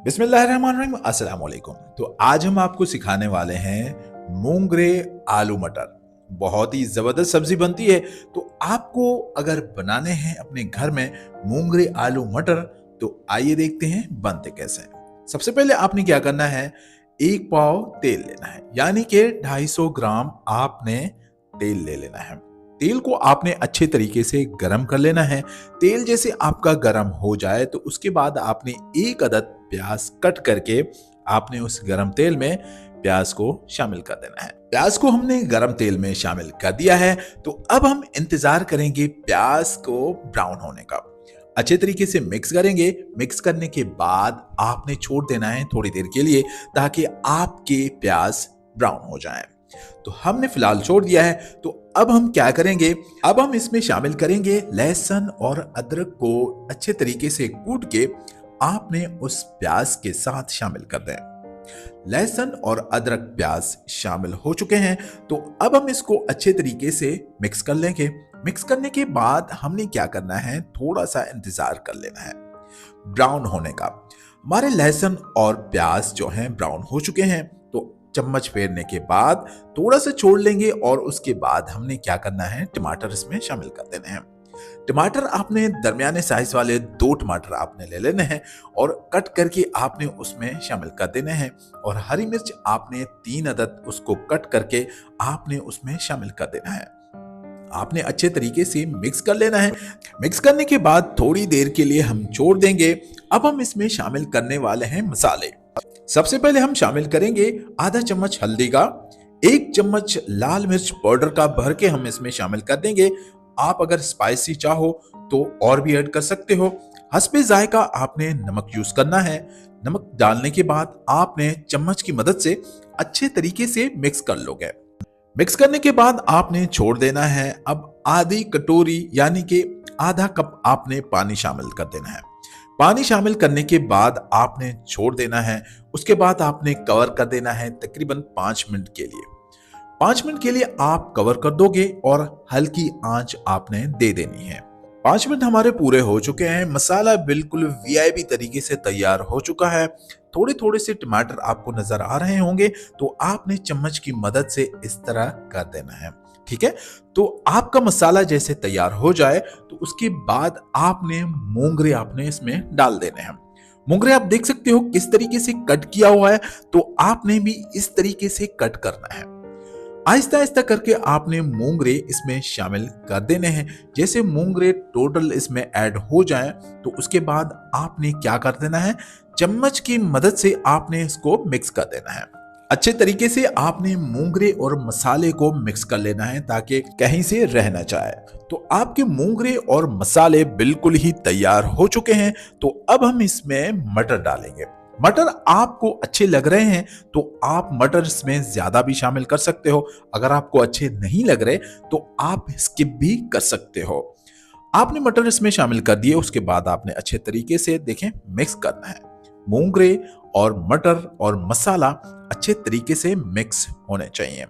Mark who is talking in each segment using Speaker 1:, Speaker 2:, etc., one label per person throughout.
Speaker 1: बिस्मिल्लाहिर्रहमानिर्रहीम, अस्सलाम वालेकुम। तो आज हम आपको सिखाने वाले हैं मूंगरे आलू मटर। बहुत ही ज़बरदस्त सब्जी बनती है। तो आपको अगर बनाने हैं अपने घर में मूंगरे आलू मटर, तो आइए देखते हैं बनते कैसे हैं। सबसे पहले आपने क्या करना है, एक पाव तेल लेना है, यानी कि 250 ग्राम आपने तेल ले लेना है। तेल को आपने अच्छे तरीके से गरम कर लेना है। तेल जैसे आपका गरम हो जाए तो उसके बाद आपने एक अदद प्याज कट करके आपने उस गरम तेल में प्याज को शामिल कर देना है। प्याज को हमने गरम तेल में शामिल कर दिया है। तो अब हम इंतजार करेंगे प्याज को ब्राउन होने का। अच्छे तरीके से मिक्स करेंगे। मिक्स करने के बाद आपने छोड़ देना है थोड़ी देर के लिए, ताकि आपके प्याज ब्राउन हो जाएं। तो हमने फिलहाल छोड़ दिया है। तो अब हम क्या करेंगे, अब हम इसमें शामिल करेंगे लहसुन और अदरक को अच्छे तरीके से कूट के आपने उस प्याज के साथ शामिल कर दें। लहसुन और अदरक प्याज शामिल हो चुके हैं। तो अब हम इसको अच्छे तरीके से मिक्स कर लेंगे। मिक्स करने के बाद हमने क्या करना है, थोड़ा सा इंतजार कर लेना है ब्राउन होने का। हमारे लहसुन और प्याज जो हैं ब्राउन हो चुके हैं। तो चम्मच फेरने के बाद थोड़ा सा छोड़ लेंगे और उसके बाद हमने क्या करना है, टमाटर इसमें शामिल कर देने हैं। टमाटर आपने दरमियाने साइज वाले 2 टमाटर आपने ले लेने हैं और कट करके आपने उसमें शामिल कर देने हैं। और हरी मिर्च आपने 3 अदद उसको कट करके आपने उसमें शामिल कर देना है। आपने अच्छे तरीके से मिक्स कर लेना है। मिक्स करने के बाद थोड़ी देर के लिए हम छोड़ देंगे। अब हम इसमें शामिल करने वाले हैं मसाले। सबसे पहले हम शामिल करेंगे आधा चम्मच हल्दी का, 1 चम्मच लाल मिर्च पाउडर का भर के हम इसमें शामिल कर देंगे। आप अगर स्पाइसी चाहो तो और भी ऐड कर सकते हो। हस्बे जायका आपने नमक यूज करना है। नमक डालने के बाद आपने चम्मच की मदद से अच्छे तरीके से मिक्स कर लोगे। मिक्स करने के बाद आपने छोड़ देना है। अब आधी कटोरी यानी कि आधा कप आपने पानी शामिल कर देना है। पानी शामिल करने के बाद आपने छोड़ देना है। उसके बाद आपने कवर कर देना है तकरीबन 5 मिनट के लिए। 5 मिनट के लिए आप कवर कर दोगे और हल्की आंच आपने दे देनी है। 5 मिनट हमारे पूरे हो चुके हैं। मसाला बिल्कुल वीआईपी तरीके से तैयार हो चुका है। थोड़े थोड़े से टमाटर आपको नजर आ रहे होंगे, तो आपने चम्मच की मदद से इस तरह कर देना है। ठीक है। तो आपका मसाला जैसे तैयार हो जाए तो उसके बाद आपने मोंगरे आपने इसमें डाल देने हैं। मोंगरे आप देख सकते हो किस तरीके से कट किया हुआ है। तो आपने भी इस तरीके से कट करना है। आहिस्ता आहिस्ता करके आपने मोंगरे इसमें शामिल कर देने हैं। जैसे मोंगरे टोटल इसमें ऐड हो जाए तो उसके बाद आपने क्या कर देना है, चम्मच की मदद से आपने इसको मिक्स कर देना है। अच्छे तरीके से आपने मोंगरे और मसाले को मिक्स कर लेना है ताकि कहीं से रह ना जाए। तो आपके मोंगरे और मसाले बिल्कुल ही तैयार हो चुके हैं। तो अब हम इसमें मटर डालेंगे। मटर आपको अच्छे लग रहे हैं तो आप मटर इसमें ज्यादा भी शामिल कर सकते हो। अगर आपको अच्छे नहीं लग रहे तो आप स्किप भी कर सकते हो। आपने मटर इसमें शामिल कर दिए। उसके बाद आपने अच्छे तरीके से देखें मिक्स करना है। मोंगरे और मटर और मसाला अच्छे तरीके से मिक्स होने चाहिए।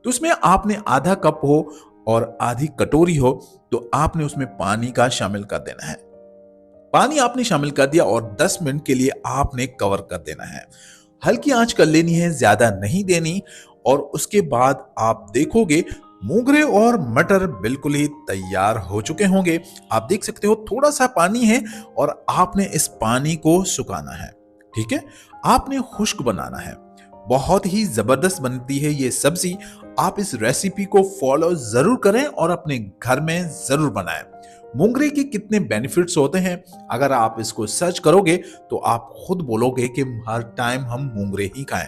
Speaker 1: तो उसमें आपने आधा कप हो और आधी कटोरी हो तो आपने उसमें पानी का शामिल कर देना है। पानी आपने शामिल कर दिया और 10 मिनट के लिए आपने कवर कर देना है। हल्की आंच कर लेनी है, ज्यादा नहीं देनी। और उसके बाद आप देखोगे मोंगरे और मटर बिल्कुल ही तैयार हो चुके होंगे। आप देख सकते हो थोड़ा सा पानी है और आपने इस पानी को सुखाना है। ठीक है, आपने खुश्क बनाना है। बहुत ही जबरदस्त बनती है ये सब्जी। आप इस रेसिपी को फॉलो जरूर करें और अपने घर में जरूर बनाएं। मोंगरे के कितने बेनिफिट्स होते हैं, अगर आप इसको सर्च करोगे तो आप खुद बोलोगे कि हर टाइम हम मोंगरे ही खाएं।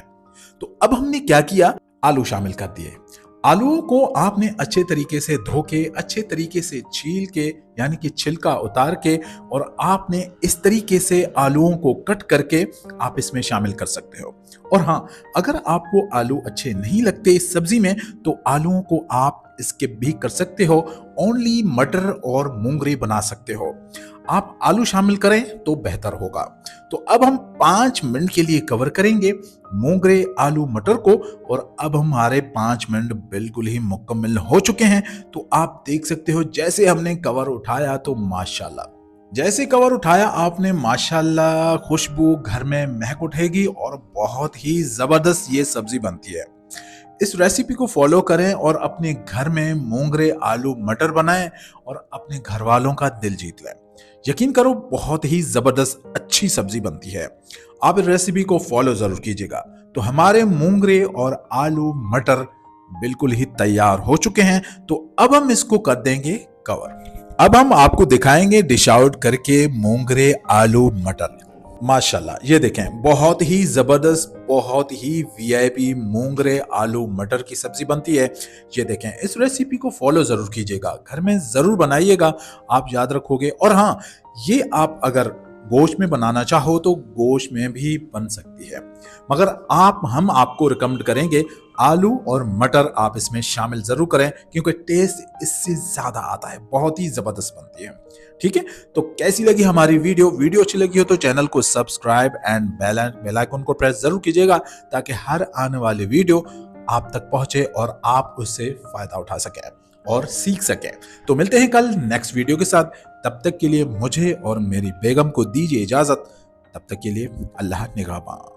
Speaker 1: तो अब हमने क्या किया, आलू शामिल कर दिए। आलूओं को आपने अच्छे तरीके से धो के, अच्छे तरीके से छील के, यानी कि छिलका उतार के, और आपने इस तरीके से आलूओं को कट करके आप इसमें शामिल कर सकते हो। और हाँ, अगर आपको आलू अच्छे नहीं लगते इस सब्जी में तो आलूओं को आप स्किप भी कर सकते हो। ओनली मटर और मोंगरे बना सकते हो। आप आलू शामिल करें तो बेहतर होगा। तो अब हम 5 मिनट के लिए कवर करेंगे मोंगरे आलू मटर को। और अब हमारे 5 मिनट बिल्कुल ही मुकम्मल हो चुके हैं। तो आप देख सकते हो जैसे हमने कवर उठाया तो माशाल्लाह जैसे कवर उठाया आपने, माशाल्लाह खुशबू घर में महक उठेगी और बहुत ही जबरदस्त ये सब्जी बनती है। इस रेसिपी को फॉलो करें और अपने घर में मोंगरे आलू मटर बनाएं और अपने घर वालों का दिल जीत लें। यकीन करो, बहुत ही जबरदस्त अच्छी सब्जी बनती है। आप इस रेसिपी को फॉलो जरूर कीजिएगा। तो हमारे मोंगरे और आलू मटर बिल्कुल ही तैयार हो चुके हैं। तो अब हम इसको कर देंगे कवर। अब हम आपको दिखाएंगे डिश आउट करके मोंगरे आलू मटर। माशाल्लाह, ये देखें, बहुत ही जबरदस्त, बहुत ही वीआईपी मोंगरे आलू मटर की सब्जी बनती है। ये देखें, इस रेसिपी को फॉलो जरूर कीजिएगा, घर में जरूर बनाइएगा, आप याद रखोगे। और हाँ, ये आप अगर गोश्त में बनाना चाहो तो गोश्त में भी बन सकती है, मगर हम आपको रिकमेंड करेंगे आलू और मटर आप इसमें शामिल जरूर करें, क्योंकि टेस्ट इससे ज्यादा आता है, बहुत ही जबरदस्त बनती है। ठीक है, तो कैसी लगी हमारी वीडियो अच्छी लगी हो तो चैनल को सब्सक्राइब एंड बेल आइकन को प्रेस जरूर कीजिएगा, ताकि हर आने वाली वीडियो आप तक पहुंचे और आप उससे फायदा उठा सके और सीख सके। तो मिलते हैं कल नेक्स्ट वीडियो के साथ। तब तक के लिए मुझे और मेरी बेगम को दीजिए इजाजत। तब तक के लिए अल्लाह निगहबान।